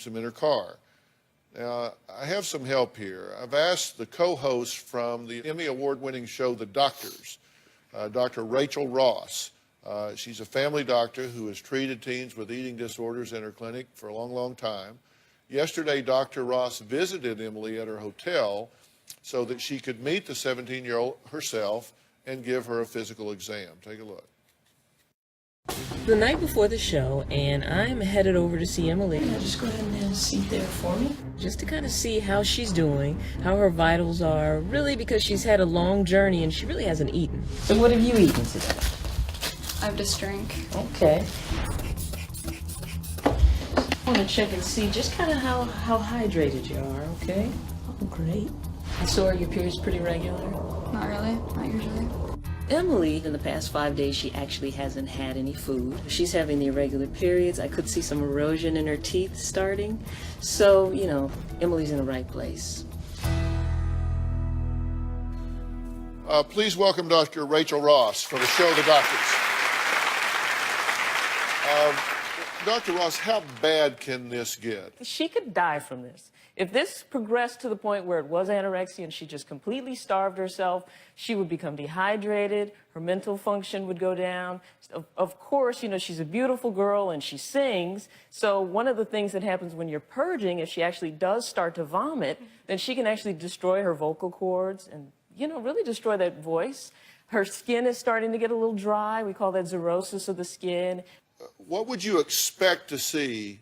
them in her car. Now, I have some help here. I've asked the co-host from the Emmy Award-winning show, The Doctors, Dr. Rachel Ross. She's a family doctor who has treated teens with eating disorders in her clinic for a long, long time. Yesterday, Dr. Ross visited Emily at her hotel so that she could meet the 17-year-old herself and give her a physical exam. Take a look. The night before the show, and I'm headed over to see Emily. Can I just go ahead and have a seat there for me? Just to kind of see how she's doing, how her vitals are, really because she's had a long journey and she really hasn't eaten. So what have you eaten today? I have just drink. Okay. I want to check and see just kind of how hydrated you are, okay? Oh, great. I saw your periods pretty regular. Not really, not usually. Emily, in the past 5 days, she actually hasn't had any food. She's having the irregular periods. I could see some erosion in her teeth starting. So, you know, Emily's in the right place. Please welcome Dr. Rachel Ross for the show, The Doctors. Dr. Ross, how bad can this get? She could die from this. If this progressed to the point where it was anorexia and she just completely starved herself, she would become dehydrated, her mental function would go down. Of course, you know, she's a beautiful girl and she sings, so one of the things that happens when you're purging, if she actually does start to vomit, then she can actually destroy her vocal cords and, you know, really destroy that voice. Her skin is starting to get a little dry. We call that xerosis of the skin. What would you expect to see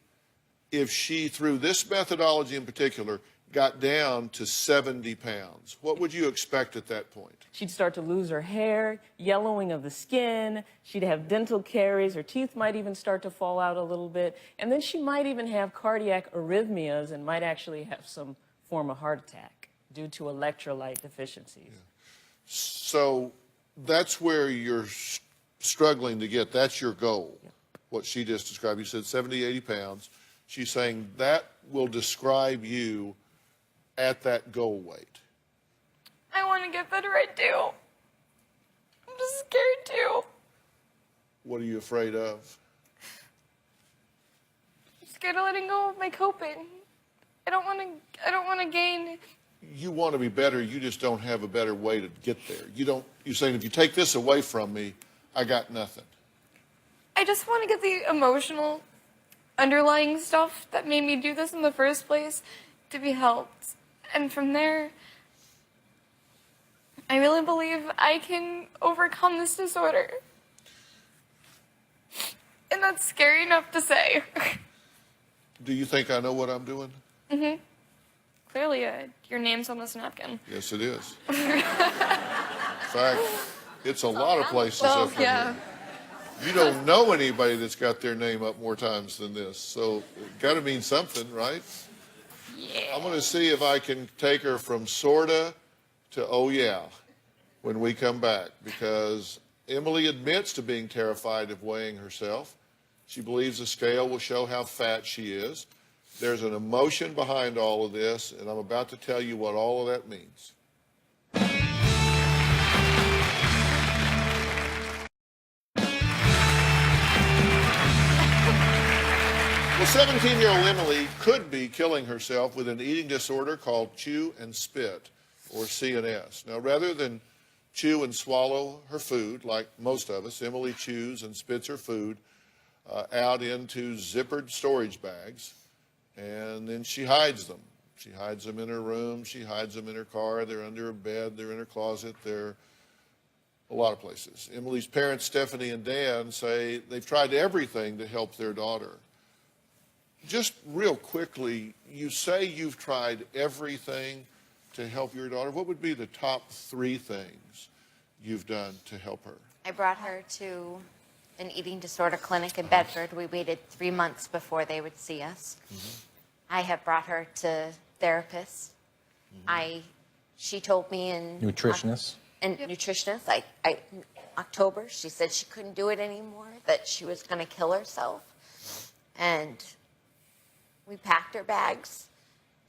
if she, through this methodology in particular, got down to 70 pounds? What would you expect at that point? She'd start to lose her hair, yellowing of the skin, she'd have dental caries, her teeth might even start to fall out a little bit, and then she might even have cardiac arrhythmias and might actually have some form of heart attack due to electrolyte deficiencies. Yeah. So that's where you're struggling to get, that's your goal, yeah. What she just described. You said 70, 80 pounds. She's saying that will describe you at that goal weight. I want to get better, I do. I'm just scared too. What are you afraid of? I'm scared of letting go of my coping. I don't want to gain. You want to be better, you just don't have a better way to get there. You're saying if you take this away from me, I got nothing. I just want to get the emotional underlying stuff that made me do this in the first place to be helped. And from there, I really believe I can overcome this disorder. And that's scary enough to say. Do you think I know what I'm doing? Mm-hmm. Clearly, your name's on this napkin. Yes, it is. In fact, it's a lot of places up in here. You don't know anybody that's got their name up more times than this, so it got to mean something, right? Yeah. I'm going to see if I can take her from sorta to oh yeah when we come back, because Emily admits to being terrified of weighing herself. She believes the scale will show how fat she is. There's an emotion behind all of this, and I'm about to tell you what all of that means. Well, 17-year-old Emily could be killing herself with an eating disorder called chew and spit, or CNS. Now, rather than chew and swallow her food, like most of us, Emily chews and spits her food out into zippered storage bags, and then she hides them. She hides them in her room, she hides them in her car, they're under her bed, they're in her closet, they're a lot of places. Emily's parents, Stephanie and Dan, say they've tried everything to help their daughter. Just real quickly, you say you've tried everything to help your daughter. What would be the top 3 things you've done to help her? I brought her to an eating disorder clinic in Bedford. We waited 3 months before they would see us. Mm-hmm. I have brought her to therapists. Mm-hmm. She told me in... Nutritionists? Nutritionists. October, she said she couldn't do it anymore, that she was going to kill herself. And we packed her bags,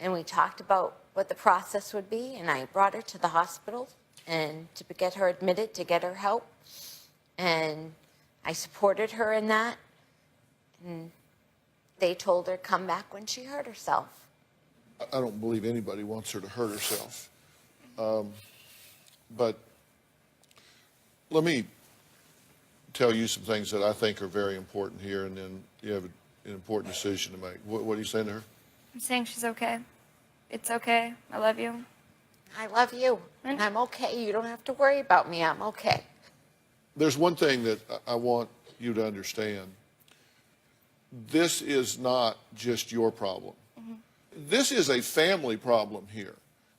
and we talked about what the process would be, and I brought her to the hospital and to get her admitted, to get her help. And I supported her in that. And they told her come back when she hurt herself. I don't believe anybody wants her to hurt herself. But let me tell you some things that I think are very important here, and then you have an important decision to make. What are you saying to her? I'm saying she's okay. It's okay. I love you. I love you, and I'm okay. You don't have to worry about me. I'm okay. There's one thing that I want you to understand. This is not just your problem. This is a family problem here.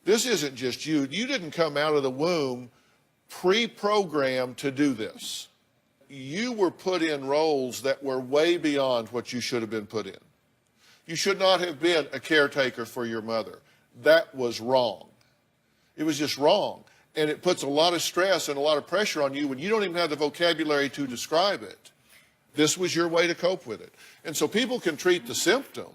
This isn't just you. You didn't come out of the womb pre-programmed to do this. You were put in roles that were way beyond what you should have been put in. You should not have been a caretaker for your mother. That was wrong. It was just wrong. And it puts a lot of stress and a lot of pressure on you when you don't even have the vocabulary to describe it. This was your way to cope with it. And so people can treat the symptom,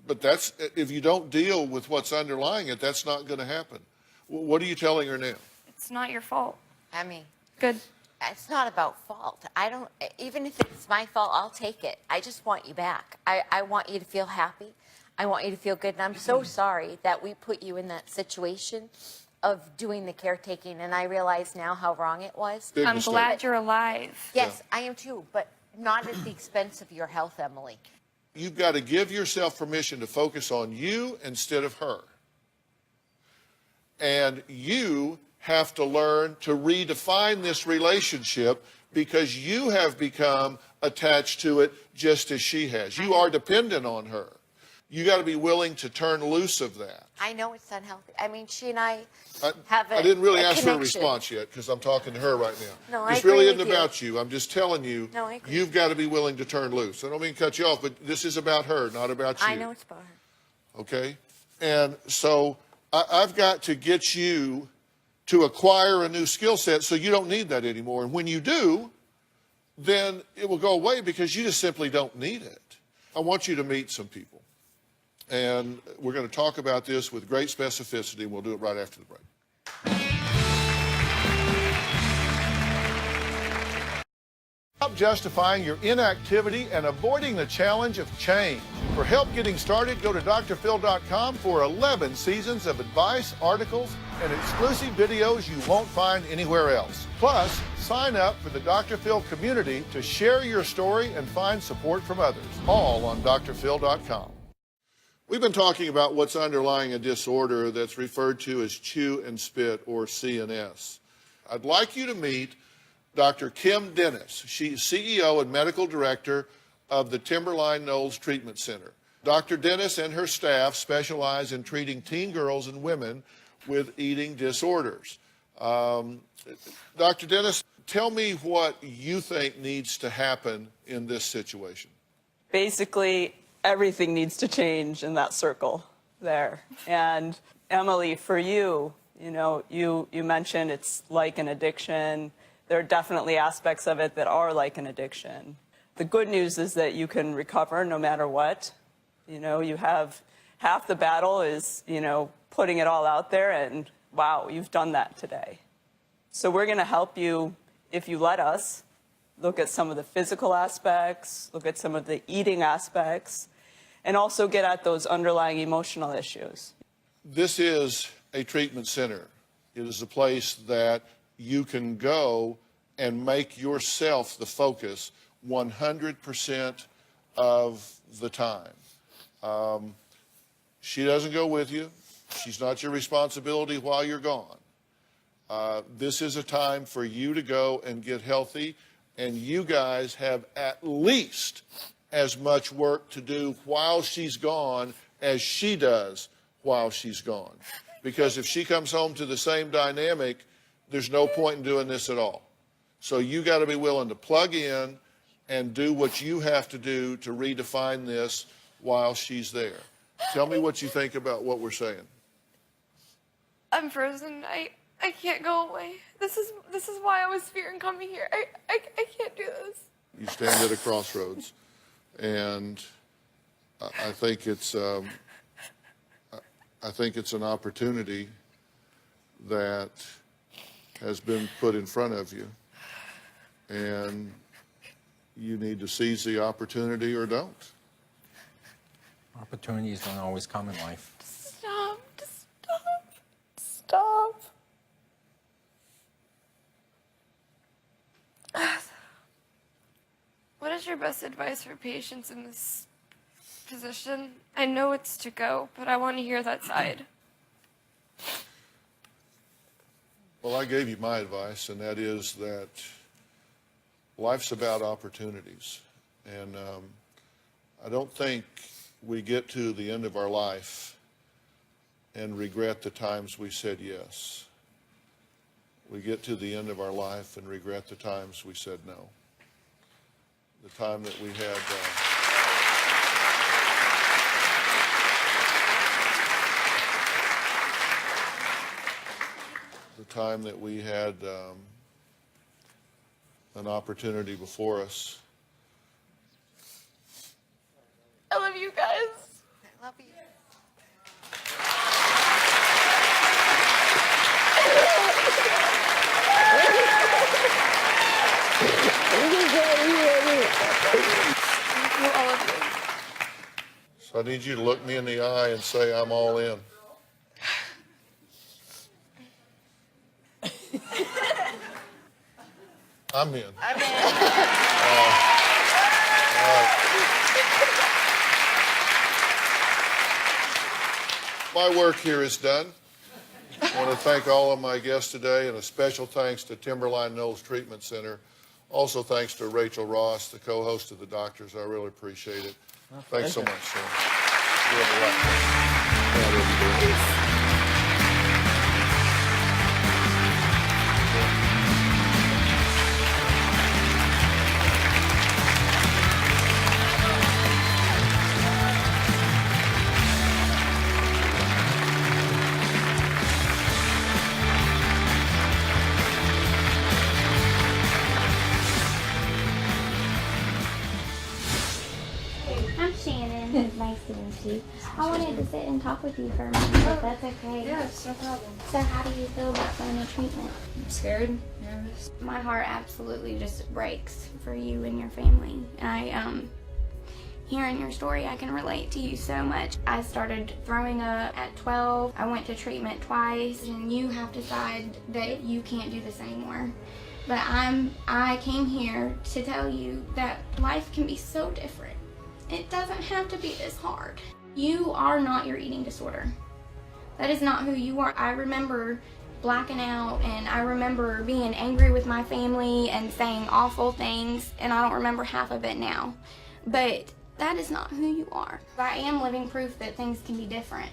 but that's, if you don't deal with what's underlying it, that's not going to happen. What are you telling her now? It's not your fault. I mean, Good. it's not about fault. I don't, even if it's my fault, I'll take it. I just want you back. I want you to feel happy. I want you to feel good. And I'm so sorry that we put you in that situation of doing the caretaking. And I realize now how wrong it was. Big I'm mistake. glad you're alive. Yes, I am too, but not at the expense of your health, Emily. You've got to give yourself permission to focus on you instead of her. And you have to learn to redefine this relationship because you have become attached to it just as she has. You are dependent on her. You got to be willing to turn loose of that. I know it's unhealthy. I mean, she and I have a I didn't really a ask for a connection. response yet because I'm talking to her right now. No, I this really agree isn't with you. about you. I'm just telling you, No, I agree. you've got to be willing to turn loose. I don't mean to cut you off, but this is about her, not about you. I know it's about her. Okay? And so I've got to get you to acquire a new skill set so you don't need that anymore. And when you do, then it will go away because you just simply don't need it. I want you to meet some people. And we're going to talk about this with great specificity, and we'll do it right after the break. Stop justifying your inactivity and avoiding the challenge of change. For help getting started, go to drphil.com for 11 seasons of advice, articles, and exclusive videos you won't find anywhere else. Plus, sign up for the Dr. Phil community to share your story and find support from others, all on drphil.com. We've been talking about what's underlying a disorder that's referred to as chew and spit, or CNS. I'd like you to meet Dr. Kim Dennis. She's CEO and medical director of the Timberline Knolls Treatment Center. Dr. Dennis and her staff specialize in treating teen girls and women with eating disorders. Dr. Dennis, tell me what you think needs to happen in this situation. Basically, everything needs to change in that circle there. And Emily, for you, you mentioned it's like an addiction. There are definitely aspects of it that are like an addiction. The good news is that you can recover no matter what. You have half the battle is, putting it all out there, and wow, you've done that today. So we're going to help you, if you let us, look at some of the physical aspects, look at some of the eating aspects, and also get at those underlying emotional issues. This is a treatment center. It is a place that you can go and make yourself the focus 100% of the time. She doesn't go with you. She's not your responsibility while you're gone. This is a time for you to go and get healthy, and you guys have at least as much work to do while she's gone as she does while she's gone. Because if she comes home to the same dynamic, there's no point in doing this at all. So you got to be willing to plug in and do what you have to do to redefine this while she's there. Tell me what you think about what we're saying. I'm frozen. I can't go away. This is why I was fearing coming here. I can't do this. You stand at a crossroads, and I think it's an opportunity that has been put in front of you, and you need to seize the opportunity or don't. Opportunities don't always come in life. Stop. Just stop. Stop. What is your best advice for patients in this position? I know it's to go, but I want to hear that side. Well, I gave you my advice, and that is that life's about opportunities. And I don't think we get to the end of our life and regret the times we said yes. We get to the end of our life and regret the times we said no. The time that we had an opportunity before us. I love you guys. I love you. All of you. So I need you to look me in the eye and say, I'm all in. I'm in. I'm in. My work here is done. I want to thank all of my guests today, and a special thanks to Timberline Knolls Treatment Center. Also thanks to Rachel Ross, the co-host of The Doctors. I really appreciate it. Thanks so much, Sam. You have a lot. I'm Shannon. Nice to meet you. I wanted to sit and talk with you for a minute, if that's okay. Yes, no problem. So how do you feel about going to treatment? I'm scared, nervous. My heart absolutely just breaks for you and your family. Hearing your story, I can relate to you so much. I started throwing up at 12. I went to treatment twice, and you have decided that you can't do this anymore. But I came here to tell you that life can be so different. It doesn't have to be this hard. You are not your eating disorder. That is not who you are. I remember blacking out, and I remember being angry with my family and saying awful things, and I don't remember half of it now. But that is not who you are. I am living proof that things can be different.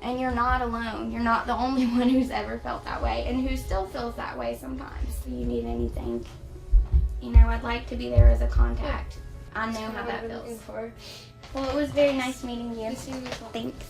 And you're not alone. You're not the only one who's ever felt that way and who still feels that way sometimes. If you need anything, I'd like to be there as a contact. I know how that feels. Well, it was very nice meeting you. Thanks.